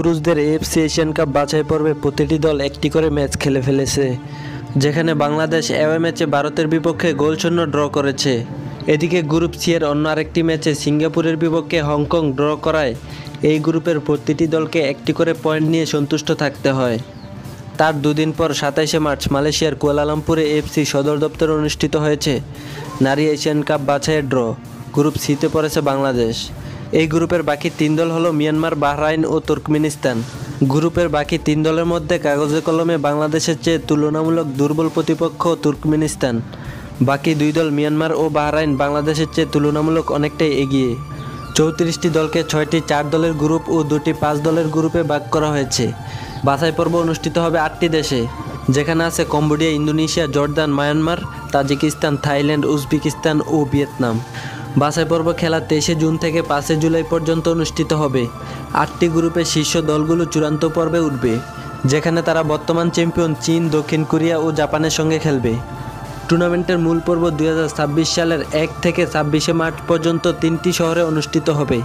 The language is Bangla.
পুরুষদের এএফসি এশিয়ান কাপ বাছাই পর্বে প্রতিটি দল একটি করে ম্যাচ খেলে ফেলেছে, যেখানে বাংলাদেশ অ্যাওয়ে ম্যাচে ভারতের বিপক্ষে গোলশূন্য ড্র করেছে। এদিকে গ্রুপ সি এর অন্য আরেকটি ম্যাচে সিঙ্গাপুরের বিপক্ষে হংকং ড্র করায় এই গ্রুপের প্রতিটি দলকে একটি করে পয়েন্ট নিয়ে সন্তুষ্ট থাকতে হয়। তার দুদিন পর ২৭শে মার্চ মালয়েশিয়ার কুয়ালালামপুরে এএফসি সদর দপ্তরে অনুষ্ঠিত হয়েছে নারী এশিয়ান কাপ বাছাইয়ের ড্র। গ্রুপ সিতে পড়েছে বাংলাদেশ। এই গ্রুপের বাকি তিন দল হলো মিয়ানমার, বাহরাইন ও তুর্কমেনিস্তান। গ্রুপের বাকি তিন দলের মধ্যে কাগজে কলমে বাংলাদেশের চেয়ে তুলনামূলক দুর্বল প্রতিপক্ষ তুর্কমেনিস্তান। বাকি দুই দল মিয়ানমার ও বাহরাইন বাংলাদেশের চেয়ে তুলনামূলক অনেকটাই এগিয়ে। ৩৪টি দলকে ৬টি ৪ দলের গ্রুপ ও ২টি ৫ দলের গ্রুপে ভাগ করা হয়েছে। বাছাই পর্ব অনুষ্ঠিত হবে ৮টি দেশে, যেখানে আছে Cambodia, Indonesia, Jordan, Myanmar, Tajikistan, Thailand, Uzbekistan ও ভিয়েতনাম। বাছাই পর্ব খেলা ২৩শে জুন থেকে ৫ জুলাই পর্যন্ত অনুষ্ঠিত হবে। ৮টি গ্রুপের শীর্ষ দলগুলো চূড়ান্ত পর্বে উঠবে, যেখানে তারা বর্তমান চ্যাম্পিয়ন চীন, দক্ষিণ কোরিয়া ও জাপানের সঙ্গে খেলবে। টুর্নামেন্টের মূল পর্ব ২০২৬ সালের ১ থেকে ২৬শে মার্চ পর্যন্ত ৩টি শহরে অনুষ্ঠিত হবে।